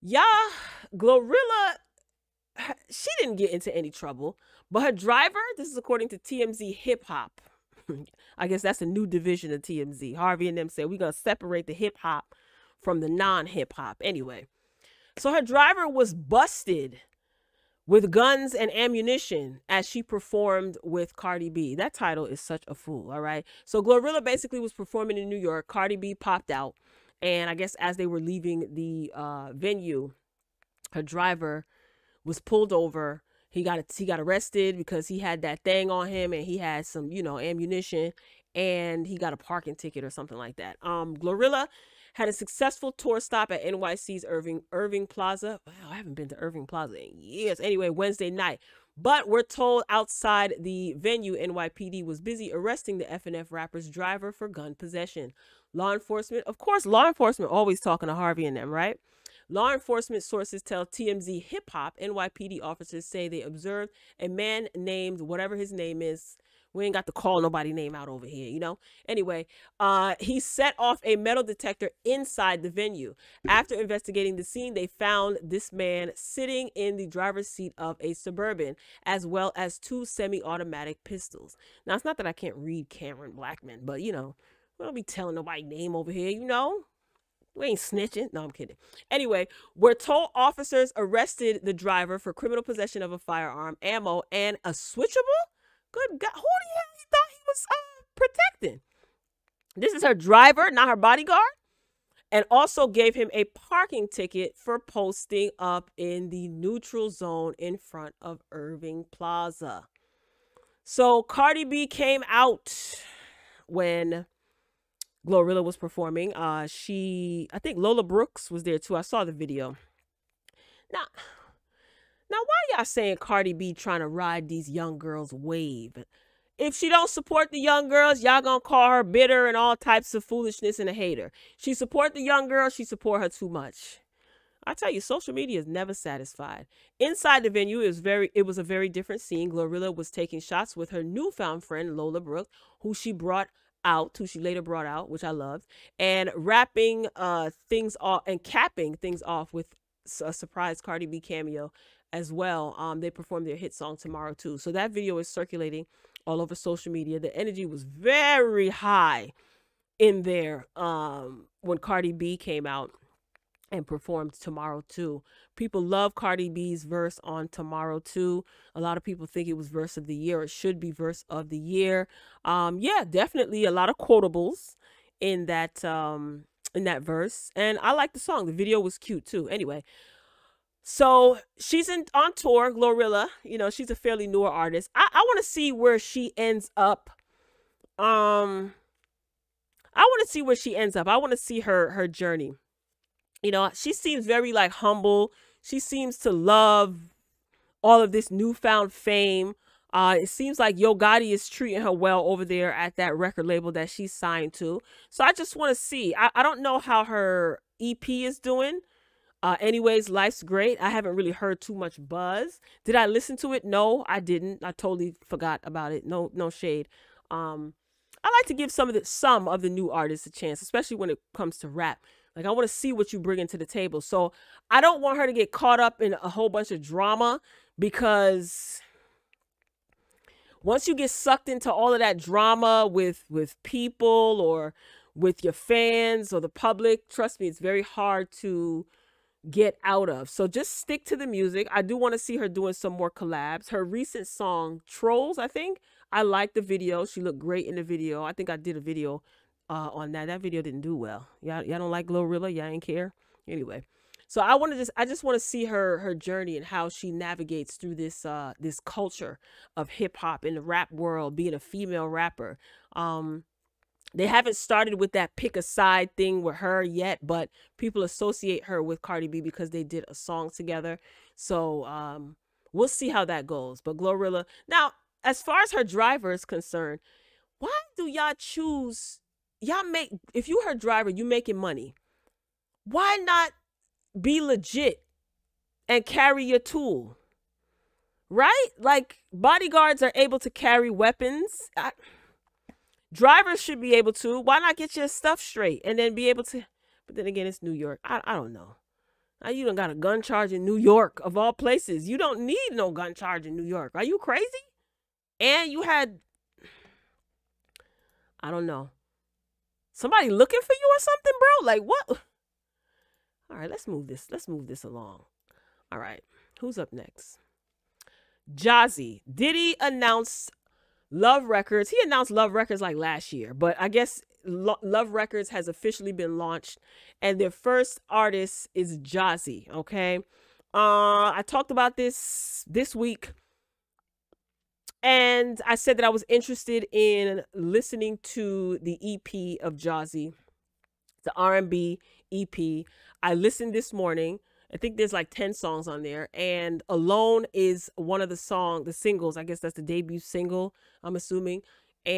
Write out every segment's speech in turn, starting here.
Yeah, Glorilla, she didn't get into any trouble, but her driver, this is according to TMZ Hip Hop. I guess that's a new division of TMZ. Harvey and them said we're going to separate the hip hop from the non hip hop. Anyway, so her driver was busted with guns and ammunition as she performed with Cardi B. That title is such a fool, all right? So Glorilla basically was performing in New York. Cardi B popped out, and I guess as they were leaving the venue, her driver was pulled over. He got arrested because he had that thing on him and he had some, ammunition, and he got a parking ticket or something like that. Glorilla had a successful tour stop at NYC's Irving Plaza. Wow, I haven't been to Irving Plaza in years. Anyway, Wednesday night. But we're told outside the venue, NYPD was busy arresting the FNF rapper's driver for gun possession. Law enforcement, of course, always talking to Harvey and them, right? Law enforcement sources tell TMZ Hip Hop NYPD officers say they observed a man named whatever his name is. We ain't got to call nobody name out over here, Anyway, he set off a metal detector inside the venue. After investigating the scene, they found this man sitting in the driver's seat of a Suburban, as well as 2 semi-automatic pistols. Now, it's not that I can't read Cameron Blackman, but, we don't be telling nobody name over here, We ain't snitching. No, I'm kidding. Anyway, we're told officers arrested the driver for criminal possession of a firearm, ammo, and a switchable? Good God. Who the hell he thought he was protecting? This is her driver, not her bodyguard. And also gave him a parking ticket for posting up in the neutral zone in front of Irving Plaza. So Cardi B came out when Glorilla was performing. I think Lola Brooks was there too. I saw the video. Now, why y'all saying Cardi B trying to ride these young girls' wave? If she don't support the young girls, y'all gonna call her bitter and all types of foolishness and a hater. She support the young girls, she support her too much. I tell you, social media is never satisfied. Inside the venue, it was a very different scene. Glorilla was taking shots with her newfound friend, Lola Brooks, who she later brought out, which I loved, and wrapping things off and capping things off with a surprise Cardi B cameo as well. They performed their hit song Tomorrow too. So that video is circulating all over social media. The energy was very high in there when Cardi B came out and performed Tomorrow too. People love Cardi B's verse on Tomorrow too. A lot of people think it was verse of the year. It should be verse of the year. Yeah, definitely a lot of quotables in that verse. And I like the song. The video was cute too. Anyway, so she's on tour, Glorilla. She's a fairly newer artist. I want to see where she ends up. I want to see where she ends up. I want to see her journey. She seems very humble. She seems to love all of this newfound fame. It seems like Yo Gotti is treating her well over there at that record label that she's signed to. So I just want to see. I don't know how her EP is doing. Anyways, Life's Great. I haven't really heard too much buzz. Did I listen to it? No, I didn't. I totally forgot about it. No shade. I like to give some of the new artists a chance, especially when it comes to rap. I want to see what you bring into the table. So I don't want her to get caught up in a whole bunch of drama, because once you get sucked into all of that drama with people or with your fans or the public, trust me, it's very hard to get out of. So just stick to the music. I do want to see her doing some more collabs. Her recent song, Trolls, I think. I like the video. She looked great in the video. I think I did a video on that. That video didn't do well. Y'all don't like Glorilla? Y'all ain't care? Anyway. So I just want to see her journey and how she navigates through this this culture of hip hop in the rap world, being a female rapper. They haven't started with that pick a side thing with her yet, but people associate her with Cardi B because they did a song together. So we'll see how that goes. But Glorilla, now, as far as her driver is concerned, why do y'all choose? If you her driver, you making money. Why not be legit and carry your tool? Right? Bodyguards are able to carry weapons. Drivers should be able to. Why not get your stuff straight and then be able to? But then again, it's New York. I don't know. You done got a gun charge in New York, of all places. You don't need no gun charge in New York. Are you crazy? And you had, I don't know, somebody looking for you or something, bro? Like, what? All right, let's move this. Let's move this along. All right, who's up next? JAZZY. Diddy announced Love Records. He announced Love Records like last year, but I guess Love Records has officially been launched, and their first artist is JAZZY. Okay, I talked about this week, and I said that I was interested in listening to the EP of JAZZY, the R&B EP. I listened this morning. I think there's like 10 songs on there, and Alone is one of the singles. I guess that's the debut single, I'm assuming,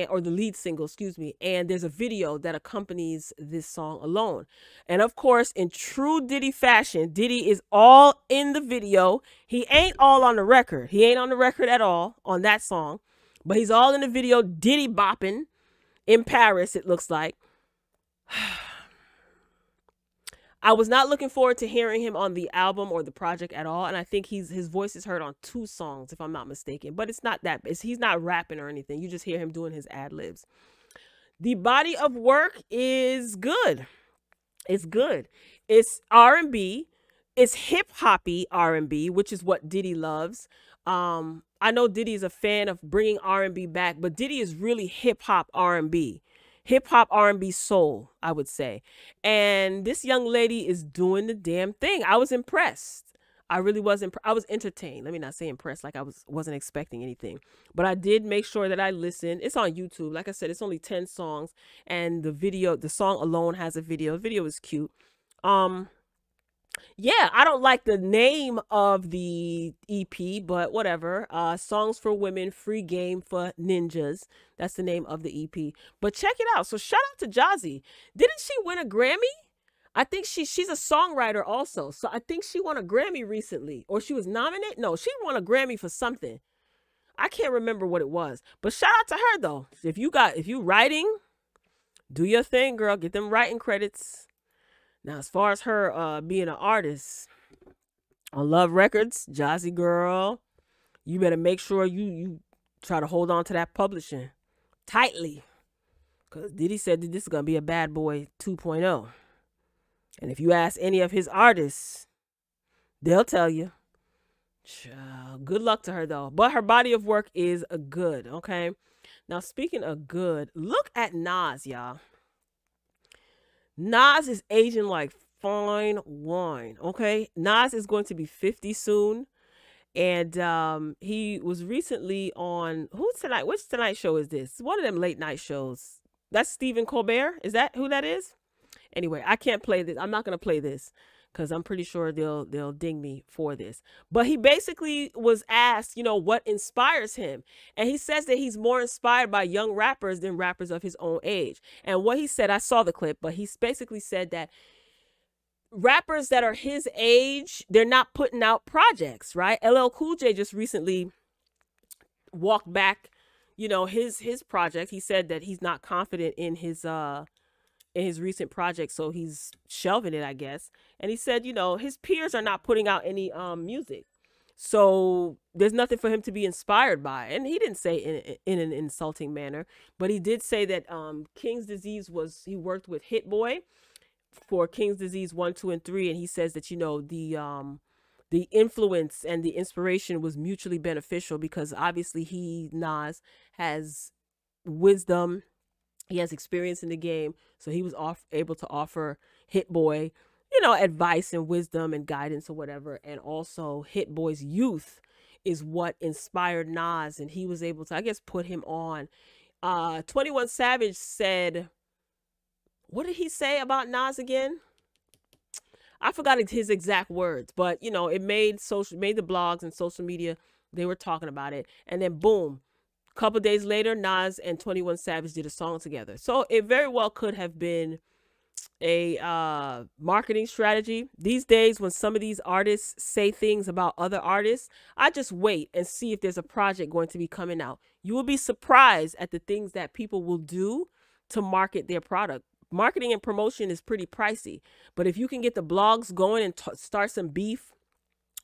or the lead single, excuse me. And there's a video that accompanies this song Alone. And of course, in true Diddy fashion, Diddy is all in the video. He ain't all on the record. He ain't on the record at all on that song, but he's all in the video, Diddy bopping in Paris, it looks like. I was not looking forward to hearing him on the album or the project at all, and I think his voice is heard on 2 songs, if I'm not mistaken. But it's not that. He's not rapping or anything. You just hear him doing his ad-libs. The body of work is good. It's good. It's R&B. It's hip-hoppy R&B, which is what Diddy loves. I know Diddy is a fan of bringing R&B back, but Diddy is really hip-hop R&B. Hip-hop R&B soul, I would say. And this young lady is doing the damn thing. I was impressed. I really was I was entertained. Let me not say impressed, like I wasn't expecting anything. But I did make sure that I listened. It's on YouTube. Like I said, it's only 10 songs. And the song Alone has a video. The video is cute. Yeah, I don't like the name of the EP, but whatever. Songs for Women, Free Game for Ninjas. That's the name of the EP. But check it out. So shout out to JAZZY. Didn't she win a Grammy? I think she's a songwriter also. So I think she won a Grammy recently, or she was nominated. No, she won a Grammy for something. I can't remember what it was. But shout out to her though. If you writing, do your thing, girl. Get them writing credits. Now, as far as her being an artist on Love Records, JAZZY girl, you better make sure you try to hold on to that publishing tightly. Because Diddy said that this is going to be a Bad Boy 2.0. And if you ask any of his artists, they'll tell you. Good luck to her, though. But her body of work is good, okay? Now, speaking of good, look at Nas, y'all. Nas is aging like fine wine, okay? Nas is going to be 50 soon. And he was recently on, who's tonight? Which Tonight Show is this? One of them late night shows. That's Stephen Colbert. Is that who that is? Anyway, I can't play this. I'm not going to play this because I'm pretty sure they'll ding me for this. But he basically was asked, what inspires him. And he says that he's more inspired by young rappers than rappers of his own age. And what he said, I saw the clip, but he basically said that rappers that are his age, they're not putting out projects, right? LL Cool J just recently walked back, his project. He said that he's not confident in his recent project, so he's shelving it, I guess. And he said, his peers are not putting out any music, so there's nothing for him to be inspired by. And he didn't say in an insulting manner, but he did say that King's Disease he worked with Hit Boy for King's Disease 1, 2, and 3, and he says that the influence and the inspiration was mutually beneficial because obviously Nas has wisdom. He has experience in the game, so he was able to offer Hit Boy, advice and wisdom and guidance or whatever. And also Hit Boy's youth is what inspired Nas, and he was able to, I guess, put him on. 21 Savage said, what did he say about Nas again? I forgot his exact words, but, it made the blogs and social media, they were talking about it. And then boom. Couple days later, Nas and 21 Savage did a song together. So it very well could have been a marketing strategy. These days, when some of these artists say things about other artists, I just wait and see if there's a project going to be coming out. You will be surprised at the things that people will do to market their product. marketing and promotion is pretty pricey. But if you can get the blogs going and start some beef,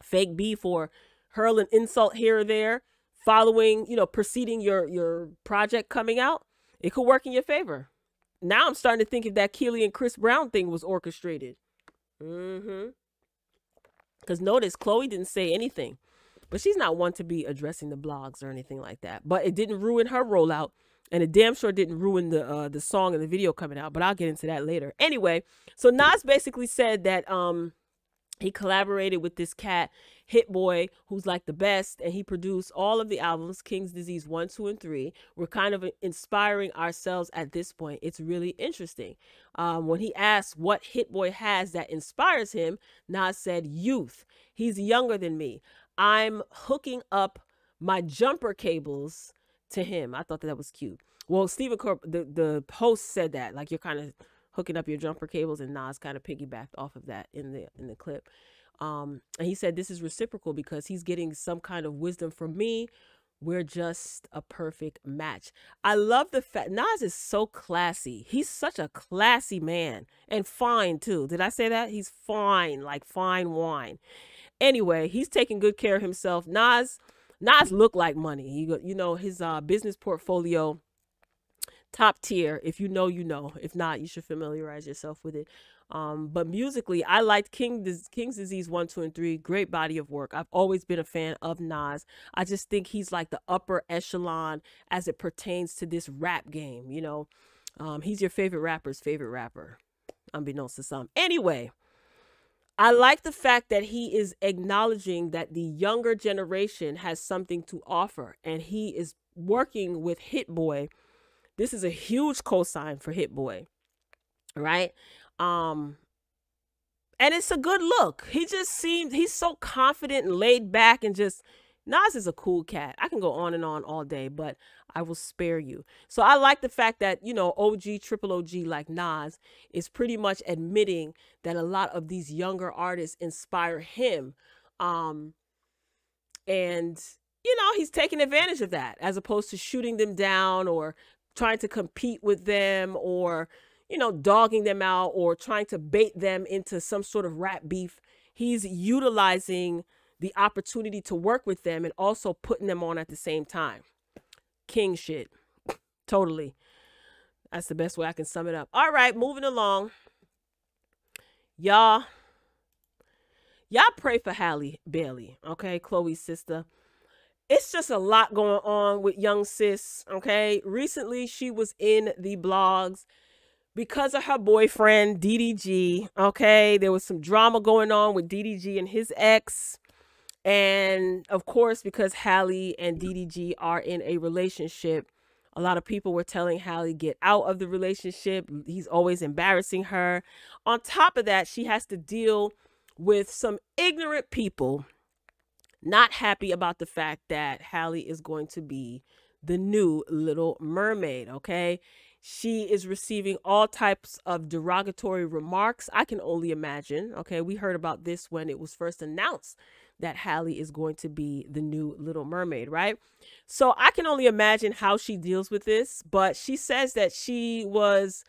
fake beef, or hurl an insult here or there, following, preceding your project coming out, it could work in your favor. Now I'm starting to think if that Keely and Chris Brown thing was orchestrated. Because notice, Chloe didn't say anything. But she's not one to be addressing the blogs or anything like that. But it didn't ruin her rollout. And it damn sure didn't ruin the song and the video coming out. But I'll get into that later. Anyway, so Nas basically said that he collaborated with this cat, Hit Boy, who's like the best, and he produced all of the albums, King's Disease 1, 2, and 3. We're kind of inspiring ourselves at this point. It's really interesting. When he asked what Hit Boy has that inspires him, Nas said, youth. He's younger than me. I'm hooking up my jumper cables to him. I thought that was cute. Well, Stephen the host said that, like, you're kind of hooking up your jumper cables, and Nas kind of piggybacked off of that in the clip. And he said this is reciprocal because he's getting some kind of wisdom from me. We're just a perfect match. I love the fact Nas is so classy. He's such a classy man, and fine too. Did I say that? He's fine, like fine wine. Anyway, he's taking good care of himself. Nas looked like money. His business portfolio, top tier. If you know, you know. If not, you should familiarize yourself with it. But musically, I liked King's Disease 1, 2, and 3. Great body of work. I've always been a fan of Nas. I just think he's like the upper echelon as it pertains to this rap game. He's your favorite rapper's favorite rapper, unbeknownst to some. Anyway, I like the fact that he is acknowledging that the younger generation has something to offer, and he is working with Hit Boy. This is a huge cosign for Hit Boy, right? And it's a good look. He's so confident and laid back, and just, Nas is a cool cat. I can go on and on all day, but I will spare you. So I like the fact that, OG, triple OG like Nas is pretty much admitting that a lot of these younger artists inspire him. And, he's taking advantage of that as opposed to shooting them down or trying to compete with them or, dogging them out or trying to bait them into some sort of rap beef. He's utilizing the opportunity to work with them and also putting them on at the same time. King shit. Totally. That's the best way I can sum it up. All right, moving along. Y'all pray for Halle Bailey, okay? Chloe's sister. It's just a lot going on with young sis, okay? Recently, she was in the blogs because of her boyfriend, DDG, okay? There was some drama going on with DDG and his ex. And, of course, because Halle and DDG are in a relationship, a lot of people were telling Halle, get out of the relationship. He's always embarrassing her. On top of that, she has to deal with some ignorant people not happy about the fact that Halle is going to be the new Little Mermaid, okay? She is receiving all types of derogatory remarks. I can only imagine, okay? We heard about this when it was first announced that Halle is going to be the new Little Mermaid, right? So I can only imagine how she deals with this, but she says that she was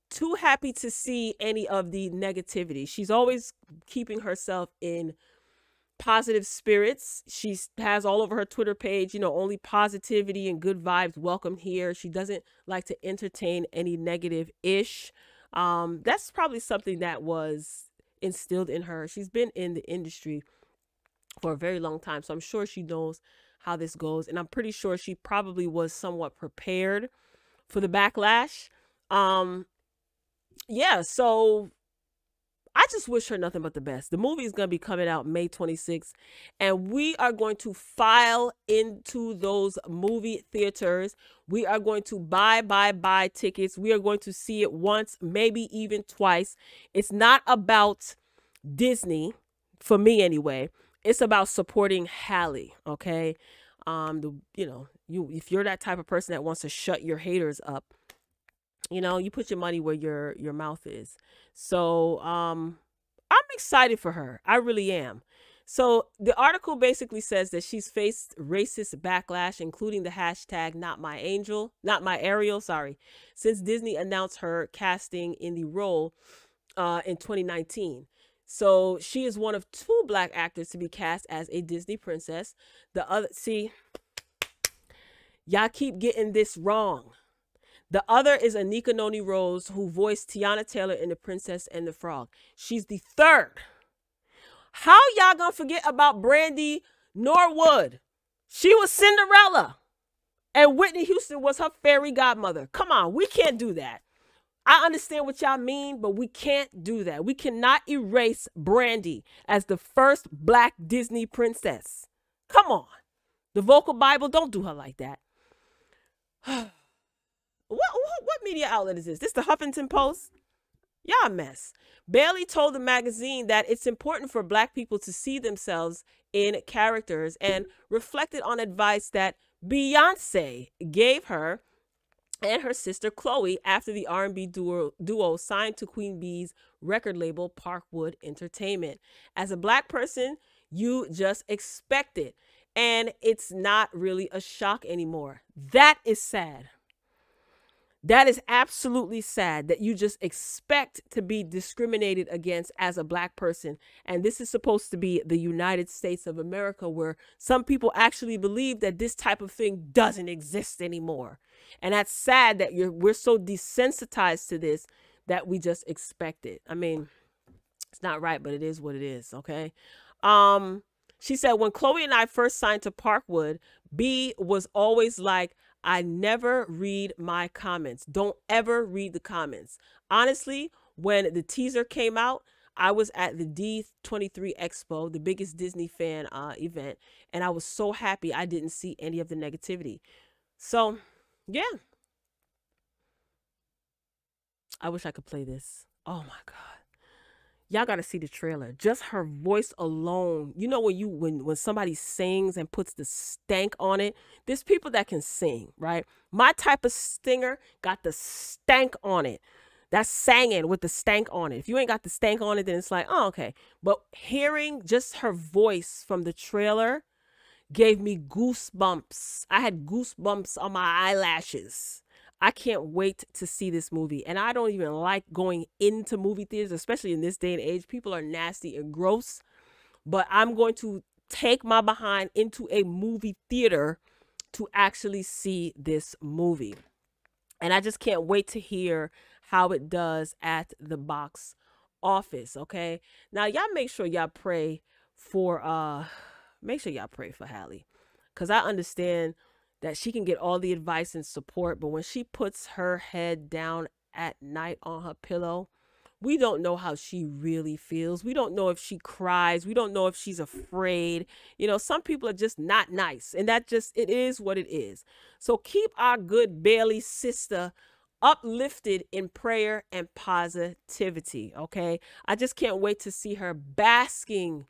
too happy to see any of the negativity. She's always keeping herself in positive spirits. She has all over her Twitter page, only positivity and good vibes welcome here. She doesn't like to entertain any negative-ish. That's probably something that was instilled in her. She's been in the industry for a very long time, so I'm sure she knows how this goes, and I'm pretty sure she probably was somewhat prepared for the backlash. Yeah, so I just wish her nothing but the best. The movie is going to be coming out May 26th, and we are going to file into those movie theaters. We are going to buy tickets. We are going to see it once, maybe even twice. It's not about Disney, for me anyway. It's about supporting Halle, okay? If you're that type of person that wants to shut your haters up, you put your money where your mouth is. So I'm excited for her. I really am. So the article basically says that she's faced racist backlash, including the hashtag not my Ariel, sorry, since Disney announced her casting in the role in 2019. So she is one of 2 black actors to be cast as a Disney princess. The other, see, y'all keep getting this wrong. The other is Anika Noni Rose, who voiced Tiana Taylor in The Princess and the Frog. She's the 3rd. How y'all gonna forget about Brandy Norwood? She was Cinderella, and Whitney Houston was her fairy godmother. Come on, we can't do that. I understand what y'all mean, but we can't do that. We cannot erase Brandy as the first black Disney princess. Come on. The Vocal Bible, don't do her like that. What media outlet is this? This the Huffington Post? Y'all a mess. Bailey told the magazine that it's important for black people to see themselves in characters and reflected on advice that Beyonce gave her and her sister Chloe after the R&B duo signed to Queen Bee's record label Parkwood Entertainment. As a black person, you just expect it, and it's not really a shock anymore. That is sad. That is absolutely sad that you just expect to be discriminated against as a black person. And this is supposed to be the United States of America, where some people actually believe that this type of thing doesn't exist anymore. And that's sad that we're so desensitized to this that we just expect it. I mean, it's not right, but it is what it is, okay? She said, when Chloe and I first signed to Parkwood, B was always like, I never read my comments. Don't ever read the comments. Honestly, when the teaser came out, I was at the D23 Expo, the biggest Disney fan event, and I was so happy I didn't see any of the negativity. So, yeah. I wish I could play this. Oh my God. Y'all got to see the trailer. Just her voice alone. You know when somebody sings and puts the stank on it? There's people that can sing, right? My type of stinger got the stank on it. That's singing with the stank on it. If you ain't got the stank on it, then it's like, oh, okay. But hearing just her voice from the trailer gave me goosebumps. I had goosebumps on my eyelashes. I can't wait to see this movie. And I don't even like going into movie theaters, especially in this day and age. People are nasty and gross. But I'm going to take my behind into a movie theater to actually see this movie. And I just can't wait to hear how it does at the box office, okay? Now, y'all make sure y'all pray for Halle. Because I understand that she can get all the advice and support, but when she puts her head down at night on her pillow, we don't know how she really feels. We don't know if she cries. We don't know if she's afraid. You know, some people are just not nice, and it is what it is. So keep our good Bailey sister uplifted in prayer and positivity, okay? I just can't wait to see her basking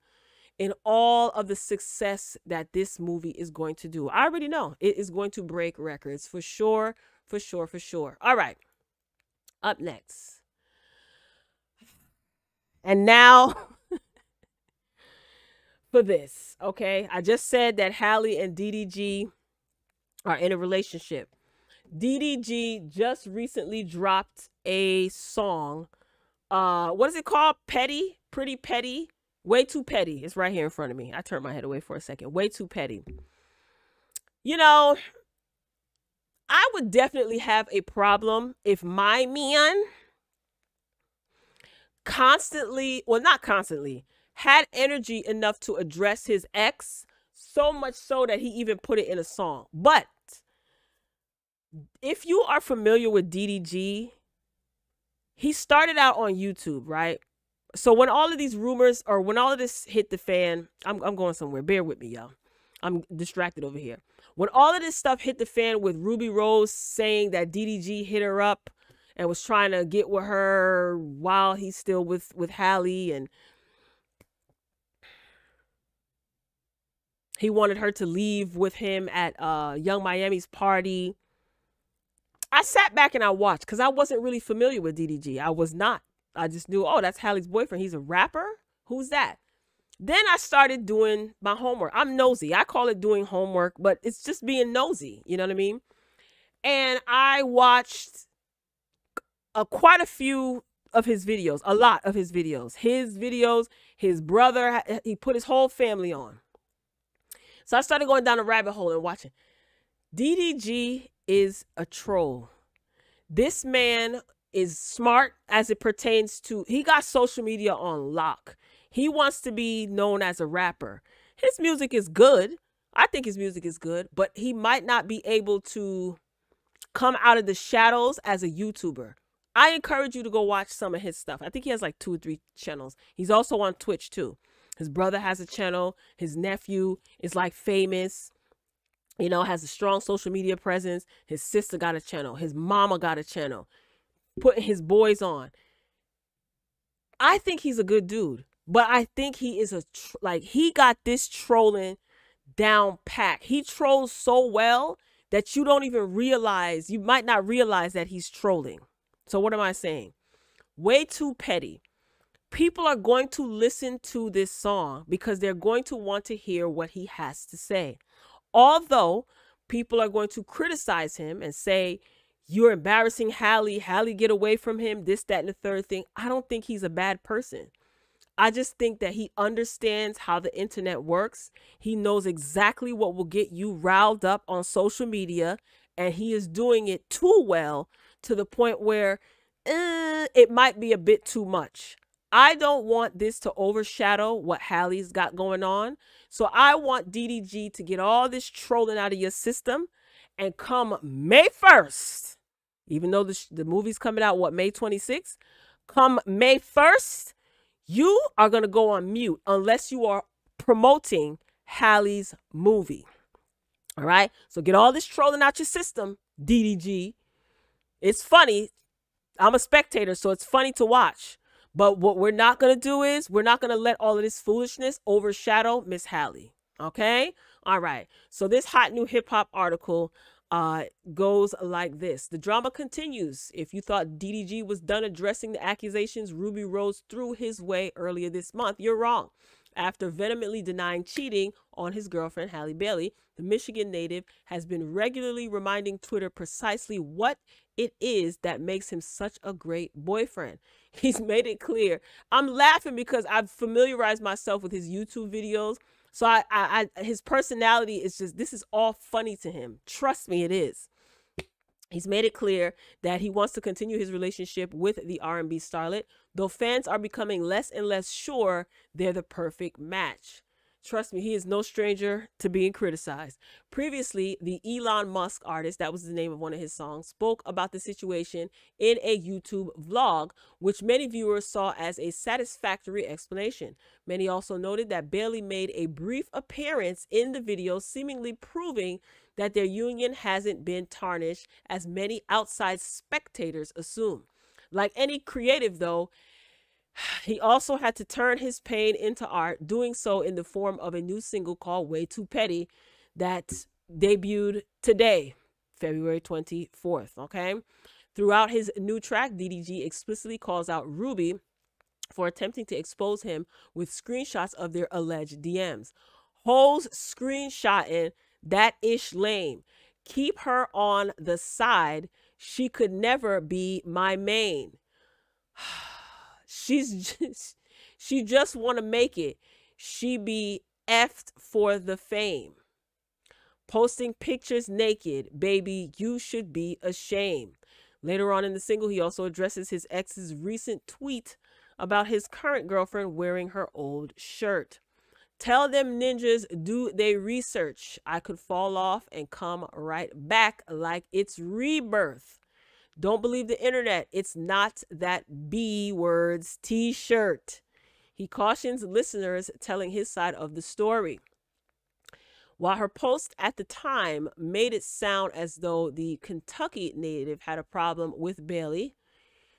in all of the success that this movie is going to do. I already know it is going to break records for sure, for sure, for sure. All right, up next. And now for this, okay? I just said that Halle and DDG are in a relationship. DDG just recently dropped a song. What is it called? Petty? Pretty Petty? Way Too Petty. It's right here in front of me. I turned my head away for a second. Way Too Petty. You know, I would definitely have a problem if my man had energy enough to address his ex, so much so that he even put it in a song. But if you are familiar with DDG, he started out on YouTube, right? So when all of these rumors, or when all of this hit the fan, I'm going somewhere. Bear with me, y'all. I'm distracted over here. When all of this stuff hit the fan with Ruby Rose saying that DDG hit her up and was trying to get with her while he's still with Halle, and he wanted her to leave with him at Young Miami's party, I sat back and I watched because I wasn't really familiar with DDG. I was not. I just knew, oh, that's Halle's boyfriend. He's a rapper? Who's that? Then I started doing my homework. I'm nosy. I call it doing homework, but it's just being nosy. You know what I mean? And I watched quite a few of his videos, a lot of his videos. His brother, he put his whole family on. So I started going down a rabbit hole and watching. DDG is a troll. This man is smart as it pertains to, he got social media on lock. He wants to be known as a rapper. His music is good. I think his music is good, but he might not be able to come out of the shadows as a YouTuber. I encourage you to go watch some of his stuff. I think he has like 2 or 3 channels. He's also on Twitch too. His brother has a channel. His nephew is like famous, you know, has a strong social media presence. His sister got a channel. His mama got a channel. Putting his boys on. I think he's a good dude, but I think he is he got this trolling down pat. He trolls so well that you don't even realize, you might not realize that he's trolling. So what am I saying? Way Too Petty. People are going to listen to this song because they're going to want to hear what he has to say. Although people are going to criticize him and say, you're embarrassing Halle. Halle, get away from him. This, that, and the third thing. I don't think he's a bad person. I just think that he understands how the internet works. He knows exactly what will get you riled up on social media. And he is doing it too well to the point where it might be a bit too much. I don't want this to overshadow what Halle's got going on. So I want DDG to get all this trolling out of your system. And come May 1st, even though the movie's coming out, May 26th? Come May 1st, you are going to go on mute unless you are promoting Halle's movie. All right? So get all this trolling out your system, DDG. It's funny. I'm a spectator, so it's funny to watch. But what we're not going to do is we're not going to let all of this foolishness overshadow Miss Halle. Okay? All right. So this hot new hip hop article goes like this. The drama continues. If you thought DDG was done addressing the accusations Ruby Rose threw his way earlier this month, you're wrong. After vehemently denying cheating on his girlfriend, Halle Bailey, the Michigan native has been regularly reminding Twitter precisely what it is that makes him such a great boyfriend. He's made it clear. I'm laughing because I've familiarized myself with his YouTube videos. So his personality is just, this is all funny to him. Trust me, it is. He's made it clear that he wants to continue his relationship with the R&B starlet, though fans are becoming less and less sure they're the perfect match. Trust me, he is no stranger to being criticized. Previously, the Elon Musk artist, that was the name of one of his songs, spoke about the situation in a YouTube vlog, which many viewers saw as a satisfactory explanation. Many also noted that Bailey made a brief appearance in the video, seemingly proving that their union hasn't been tarnished, as many outside spectators assume. Like any creative, though, he also had to turn his pain into art, doing so in the form of a new single called Way Too Petty that debuted today, February 24th, okay? Throughout his new track, DDG explicitly calls out Ruby for attempting to expose him with screenshots of their alleged DMs. Hoes screenshotting, that ish lame. Keep her on the side. She could never be my main. She just want to make it. She be effed for the fame. Posting pictures naked, baby, you should be ashamed. Later on in the single, he also addresses his ex's recent tweet about his current girlfriend wearing her old shirt. Tell them ninjas do they research. I could fall off and come right back like it's rebirth. Don't believe the internet. It's not that B words t-shirt. He cautions listeners telling his side of the story. While her post at the time made it sound as though the Kentucky native had a problem with Bailey,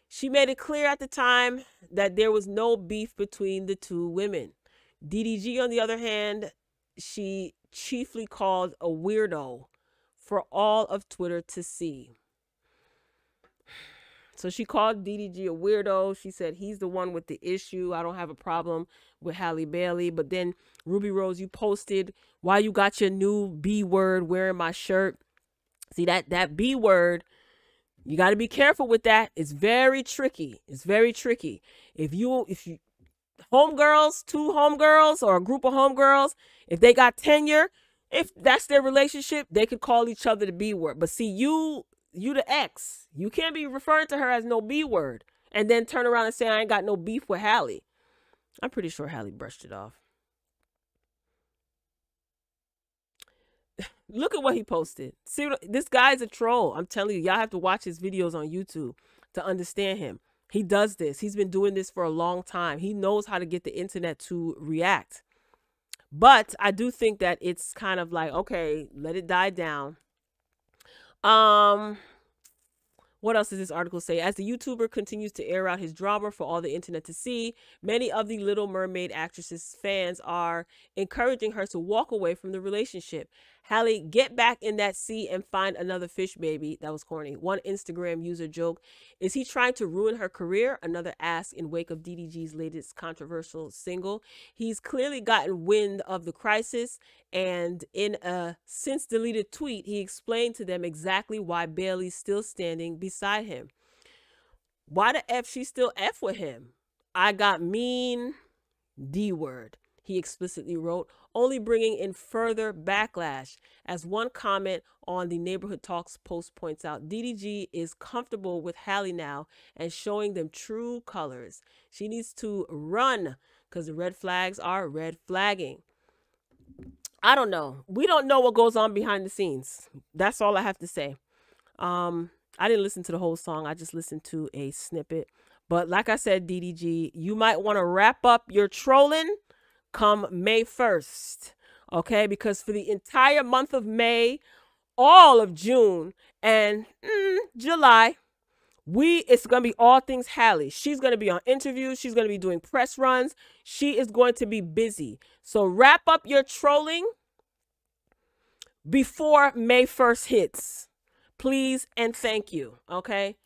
she made it clear at the time that there was no beef between the two women. DDG, on the other hand, she chiefly called a weirdo for all of Twitter to see. So she called DDG a weirdo. She said he's the one with the issue. I don't have a problem with Halle Bailey. But then Ruby Rose, you posted why you got your new B word wearing my shirt. See, that B word, you got to be careful with that. It's very tricky. It's very tricky. If you homegirls, two homegirls or a group of homegirls, if they got tenure, if that's their relationship, they could call each other the B word. But see, you the ex. You can't be referring to her as no B word and then turn around and say, I ain't got no beef with Halle. I'm pretty sure Halle brushed it off. Look at what he posted. See, this guy's a troll. I'm telling you, y'all have to watch his videos on YouTube to understand him. He does this. He's been doing this for a long time. He knows how to get the internet to react. But I do think that it's kind of like, okay, let it die down. What else does this article say? As the YouTuber continues to air out his drama for all the internet to see, many of the Little Mermaid actress's fans are encouraging her to walk away from the relationship. Halle, get back in that sea and find another fish, baby. That was corny. One Instagram user joked, is he trying to ruin her career? Another asked in wake of DDG's latest controversial single. He's clearly gotten wind of the crisis, and in a since deleted tweet, he explained to them exactly why Bailey's still standing beside him. Why the F she still F with him? I got mean D word, he explicitly wrote, only bringing in further backlash. As one comment on the Neighborhood Talks post points out, DDG is comfortable with Halle now and showing them true colors. She needs to run because the red flags are red flagging. I don't know. We don't know what goes on behind the scenes. That's all I have to say. I didn't listen to the whole song. I just listened to a snippet. But like I said, DDG, you might want to wrap up your trolling come May 1st, okay? Because for the entire month of May, all of June, and July, it's going to be all things Halle. She's going to be on interviews. She's going to be doing press runs. She is going to be busy. So wrap up your trolling before May 1st hits. Please and thank you, okay?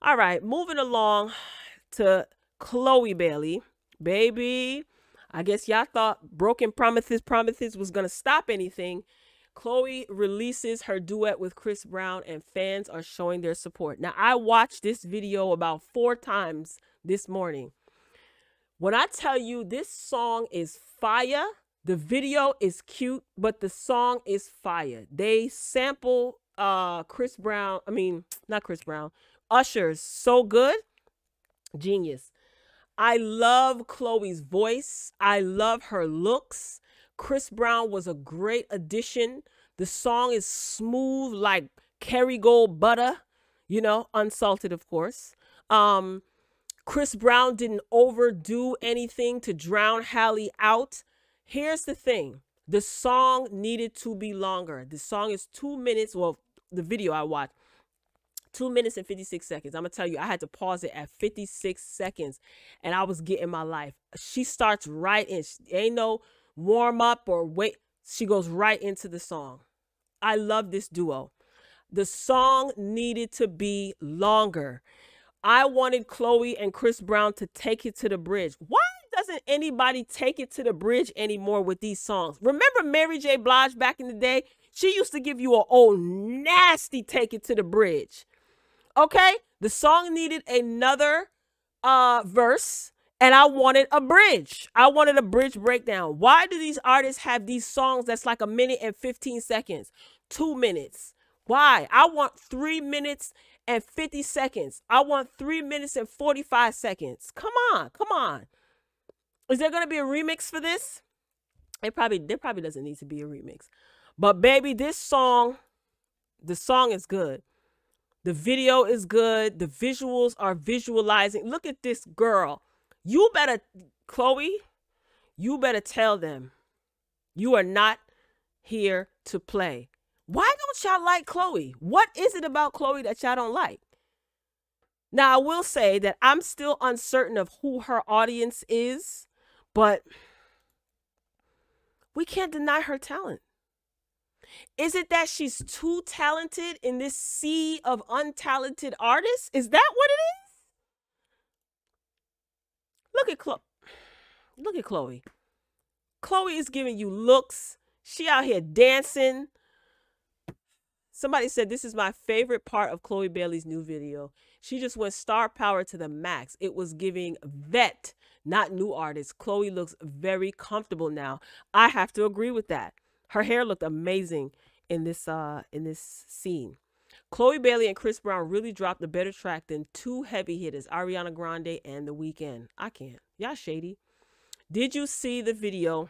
All right, moving along to Chloe Bailey. Baby, I guess y'all thought Broken Promises was going to stop anything. Chloe releases her duet with Chris Brown and fans are showing their support. Now, I watched this video about 4 times this morning. When I tell you this song is fire, the video is cute, but the song is fire. They sample Chris Brown, not Chris Brown, Usher's So Good, genius. I love Chloe's voice. I love her looks. Chris Brown was a great addition. The song is smooth like Kerrygold butter, you know, unsalted, of course. Chris Brown didn't overdo anything to drown Halle out. Here's the thing. The song needed to be longer. The song is 2 minutes. Well, the video I watched, 2 minutes and 56 seconds. I'm going to tell you, I had to pause it at 56 seconds and I was getting my life. She starts right in. Ain't no warm up or wait. She goes right into the song. I love this duo. The song needed to be longer. I wanted Chloe and Chris Brown to take it to the bridge. Why doesn't anybody take it to the bridge anymore with these songs? Remember Mary J. Blige back in the day? She used to give you an old nasty take it to the bridge. Okay, the song needed another verse, and I wanted a bridge. I wanted a bridge breakdown. Why do these artists have these songs that's like 1 minute and 15 seconds, 2 minutes? Why? I want 3 minutes and 50 seconds. I want 3 minutes and 45 seconds. Come on, come on. Is there gonna be a remix for this? There probably doesn't need to be a remix. But baby, this song, the song is good. The video is good. The visuals are visualizing. Look at this girl. You better, Chloe, you better tell them you are not here to play. Why don't y'all like Chloe? What is it about Chloe that y'all don't like? Now, I will say that I'm still uncertain of who her audience is, but we can't deny her talent. Is it that she's too talented in this sea of untalented artists? Is that what it is? Look at Chloe. Chloe is giving you looks. She out here dancing. Somebody said this is my favorite part of Chloe Bailey's new video. She just went star power to the max. It was giving vet, not new artist. Chloe looks very comfortable now. I have to agree with that. Her hair looked amazing in this scene. Chloe Bailey and Chris Brown really dropped a better track than two heavy hitters, Ariana Grande and The Weeknd. I can't. Y'all shady. Did you see the video?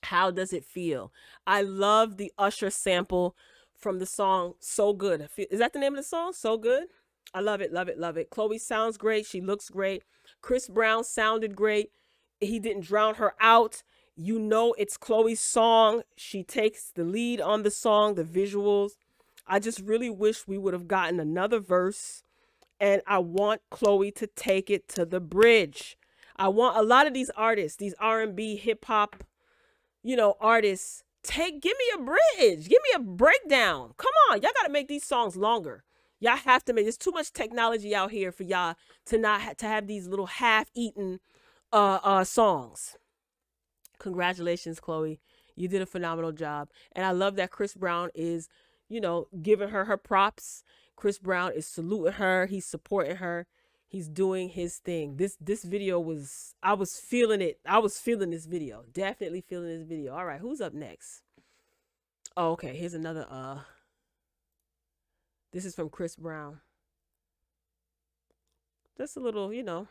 How does it feel? I love the Usher sample from the song So Good. Is that the name of the song? So Good? I love it, love it, love it. Chloe sounds great. She looks great. Chris Brown sounded great. He didn't drown her out. You know it's Chloe's song. She takes the lead on the song, the visuals. I just really wish we would have gotten another verse. And I want Chloe to take it to the bridge. I want a lot of these artists, these R&B, hip-hop, you know, artists, give me a bridge. Give me a breakdown. Come on. Y'all got to make these songs longer. Y'all have to make, there's too much technology out here for y'all to not to have these little half-eaten songs. Congratulations, Chloe. You did a phenomenal job. And I love that Chris Brown is, you know, giving her her props. Chris Brown is saluting her. He's supporting her. He's doing his thing. This video was, I was feeling it. I was feeling this video. Definitely feeling this video. All right, who's up next? Oh, okay. Here's another, this is from Chris Brown. Just a little, you know,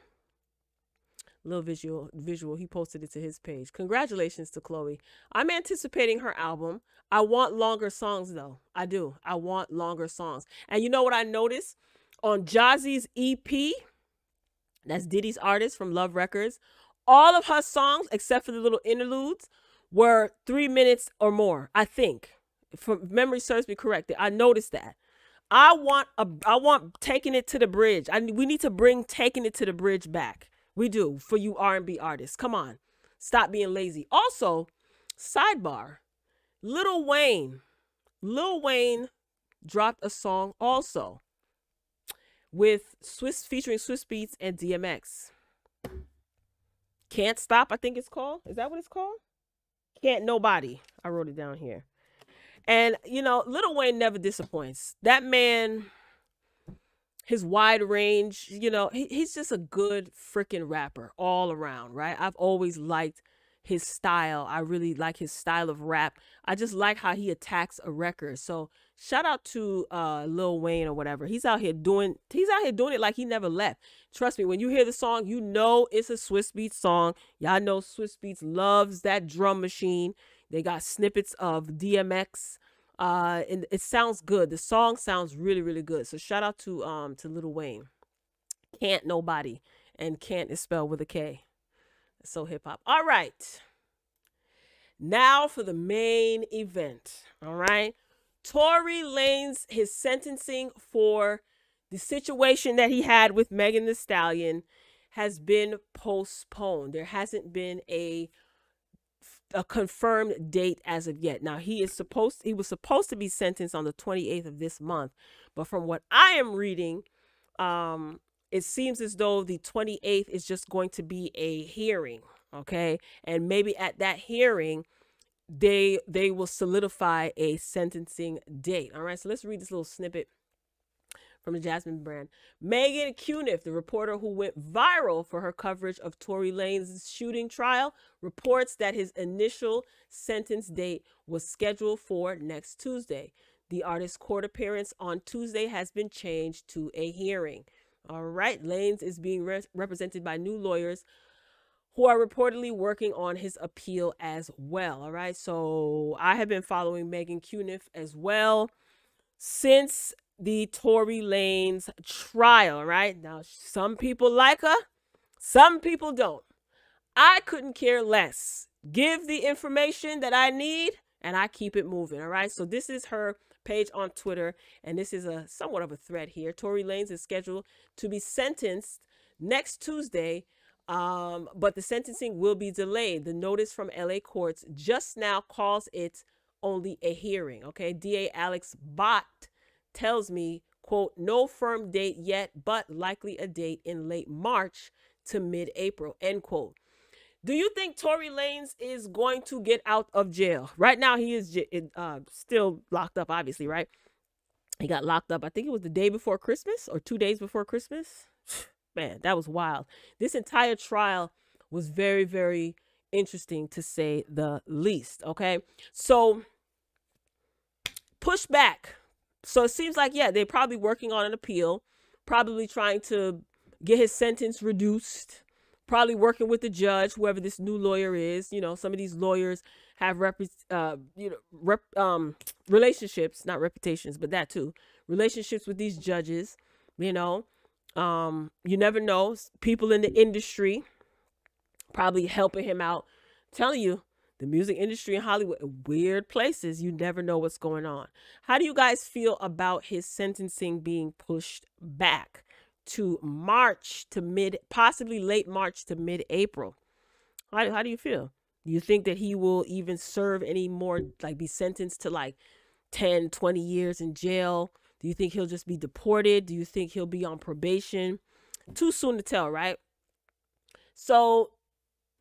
little visual. He posted it to his page. Congratulations to Chloe. I'm anticipating her album. I want longer songs though. I do. I want longer songs. And you know what I noticed? On JAZZY's EP, that's Diddy's artist from Love Records, all of her songs, except for the little interludes, were 3 minutes or more, I think. If memory serves me correctly, I noticed that. I want Taking It to the Bridge. We need to bring Taking It to the Bridge back. We do, for you R&B artists. Come on. Stop being lazy. Also, sidebar, Lil Wayne dropped a song also with featuring Swiss Beats and DMX. Can't Stop, I think it's called. Is that what it's called? Can't Nobody. I wrote it down here. And, you know, Lil Wayne never disappoints. That man, his wide range, you know, he's just a good freaking rapper all around, right? I've always liked his style. I really like his style of rap. I just like how he attacks a record. So shout out to Lil Wayne or whatever. He's out here doing it like he never left. Trust me, when you hear the song, you know it's a Swiss Beats song. Y'all know Swiss Beats loves that drum machine. They got snippets of DMX. And it sounds good. The song sounds really, really good. So shout out to Lil Wayne. Can't Nobody. And can't is spelled with a K. So hip hop. All right. Now for the main event. All right. Tory Lanez, his sentencing for the situation that he had with Megan Thee Stallion has been postponed. There hasn't been a confirmed date as of yet. Now he was supposed to be sentenced on the 28th of this month, but from what I am reading, it seems as though the 28th is just going to be a hearing, okay? And maybe at that hearing, they will solidify a sentencing date. All right, so let's read this little snippet from the Jasmine brand. Megan Cuniff, the reporter who went viral for her coverage of Tory Lanez's shooting trial, reports that his initial sentence date was scheduled for next Tuesday. The artist's court appearance on Tuesday has been changed to a hearing. All right, Lanez is being represented by new lawyers who are reportedly working on his appeal as well. All right, so I have been following Megan Cuniff as well since the Tory Lanez trial, right? Now, some people like her, some people don't. I couldn't care less. Give the information that I need, and I keep it moving, all right? So this is her page on Twitter, and this is a somewhat of a thread here. Tory Lanez is scheduled to be sentenced next Tuesday, but the sentencing will be delayed. The notice from LA courts just now calls it only a hearing. Okay. DA Alex Bott tells me, quote, no firm date yet, but likely a date in late March to mid-April, end quote. Do you think Tory Lanez is going to get out of jail? Right now, he is still locked up, obviously, right? He got locked up, I think it was the day before Christmas or 2 days before Christmas. Man, that was wild. This entire trial was very, very interesting, to say the least, okay? So, push back. So, it seems like, yeah, they're probably working on an appeal, probably trying to get his sentence reduced, probably working with the judge, whoever this new lawyer is. You know, some of these lawyers have relationships, not reputations, but that too, relationships with these judges. You know, you never know. People in the industry probably helping him out. I'm telling you, the music industry in Hollywood, weird places. You never know what's going on. How do you guys feel about his sentencing being pushed back to March to possibly late March to mid-April? How do you feel? Do you think that he will even serve any more, like be sentenced to like 10, 20 years in jail? Do you think he'll just be deported? Do you think he'll be on probation? Too soon to tell, right? So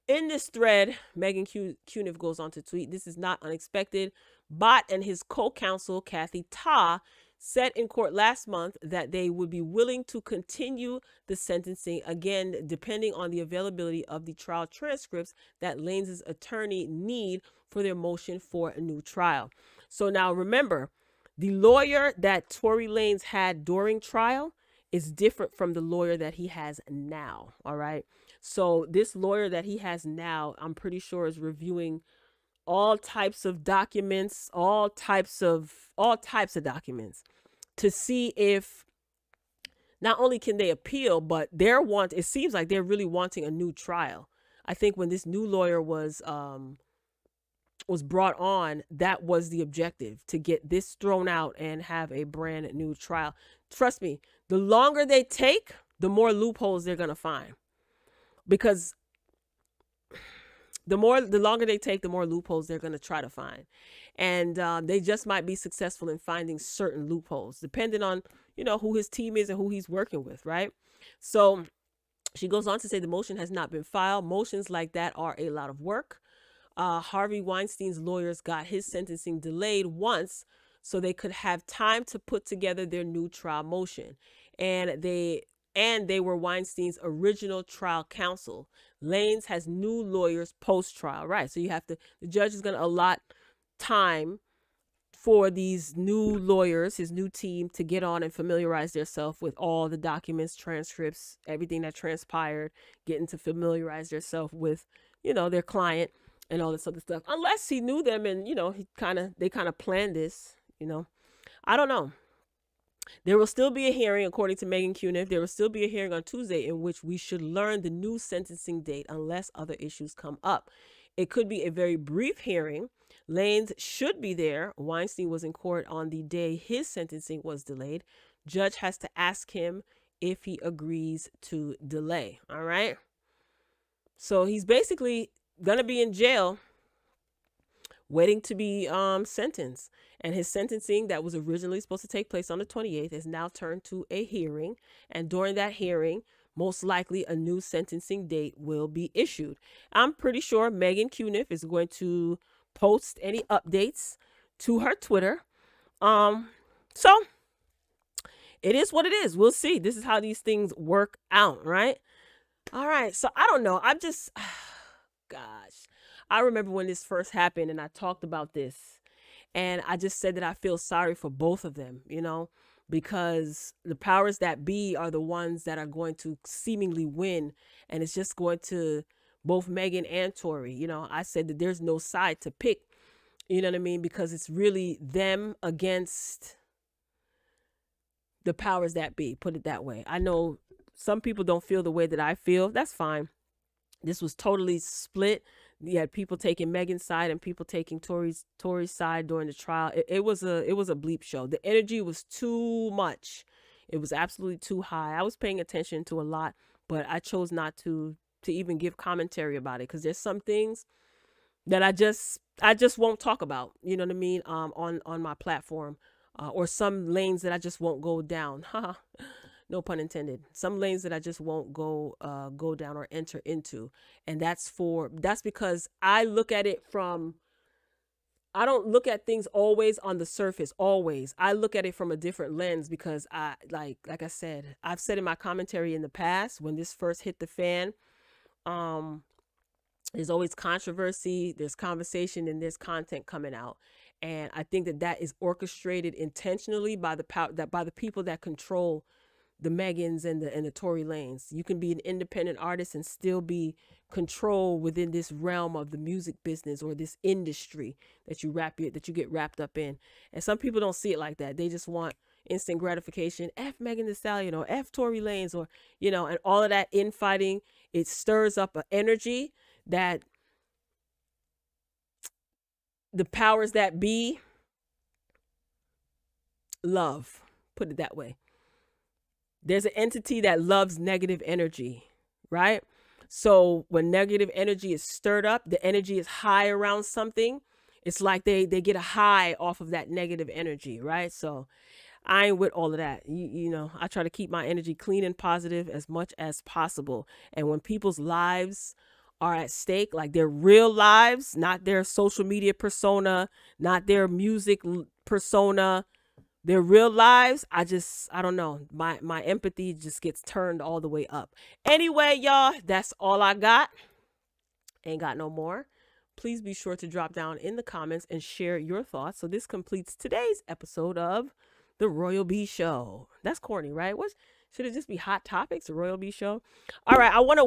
in this thread, Megan Cuniff goes on to tweet, this is not unexpected. Bott and his co-counsel, Kathy Ta, said in court last month that they would be willing to continue the sentencing, again, depending on the availability of the trial transcripts that Lanez's attorney need for their motion for a new trial. So now remember, the lawyer that Tory Lanez had during trial is different from the lawyer that he has now, all right? So this lawyer that he has now, I'm pretty sure, is reviewing all types of documents, all types of documents, to see if not only can they appeal, but it seems like they're really wanting a new trial. I think when this new lawyer was brought on, that was the objective, to get this thrown out and have a brand new trial. Trust me, the longer they take, the more loopholes they're going to find, because the longer they take, the more loopholes they're going to try to find. And they just might be successful in finding certain loopholes, depending on, you know, who his team is and who he's working with, right? So she goes on to say the motion has not been filed. Motions like that are a lot of work. Harvey Weinstein's lawyers got his sentencing delayed once so they could have time to put together their new trial motion. And they were Weinstein's original trial counsel. Lanez has new lawyers post-trial, right? So the judge is going to allot time for these new lawyers, his new team, to get on and familiarize themselves with all the documents, transcripts, everything that transpired, getting to familiarize themselves with, you know, their client and all this other stuff. Unless he knew them and, you know, they kind of planned this, you know. I don't know. There will still be a hearing, according to Megan Cuniff. There will still be a hearing on Tuesday in which we should learn the new sentencing date unless other issues come up. It could be a very brief hearing. Lanez should be there. Weinstein was in court on the day his sentencing was delayed. Judge has to ask him if he agrees to delay. All right. So he's basically going to be in jail waiting to be sentenced. And his sentencing that was originally supposed to take place on the 28th is now turned to a hearing. And during that hearing, most likely a new sentencing date will be issued. I'm pretty sure Megan Cuniff is going to post any updates to her Twitter. So it is what it is. We'll see. This is how these things work out, right? All right. So I don't know. I'm just, gosh, I remember when this first happened and I talked about this and I just said that I feel sorry for both of them, you know, because the powers that be are the ones that are going to seemingly win. And it's just going to both Megan and Tory. You know, I said that there's no side to pick, you know what I mean? Because it's really them against the powers that be, put it that way. I know some people don't feel the way that I feel. That's fine. This was totally split. You had people taking Megan's side and people taking Tory's side during the trial. It was a bleep show. The energy was too much. It was absolutely too high. I was paying attention to a lot, but I chose not to even give commentary about it because there's some things that I just I just won't talk about, you know what I mean, on my platform, or some lanes that I just won't go down. Haha. No pun intended. Some lanes that I just won't go down or enter into. And that's because I look at it from, I don't look at things always on the surface, always. I look at it from a different lens because I like I said, I've said in my commentary in the past, when this first hit the fan, um there's always controversy, there's conversation, and there's content coming out. And I think that that is orchestrated intentionally by by the people that control the Megans and the Tory Lanez. You can be an independent artist and still be controlled within this realm of the music business or this industry that you get wrapped up in. And some people don't see it like that. They just want instant gratification. F Megan Thee Stallion or F Tory Lanez, or and all of that infighting. It stirs up an energy that the powers that be love. Put it that way. There's an entity that loves negative energy, right? So when negative energy is stirred up, the energy is high around something. It's like they get a high off of that negative energy, right? So I ain't with all of that. I try to keep my energy clean and positive as much as possible. And when people's lives are at stake, like their real lives, not their social media persona, not their music persona, their real lives, I don't know. My empathy just gets turned all the way up. Anyway, y'all, that's all I got. Ain't got no more. Please be sure to drop down in the comments and share your thoughts. So this completes today's episode of The Royal B Show. That's corny, right? What should it just be Hot Topics, The Royal B Show? All right, I want to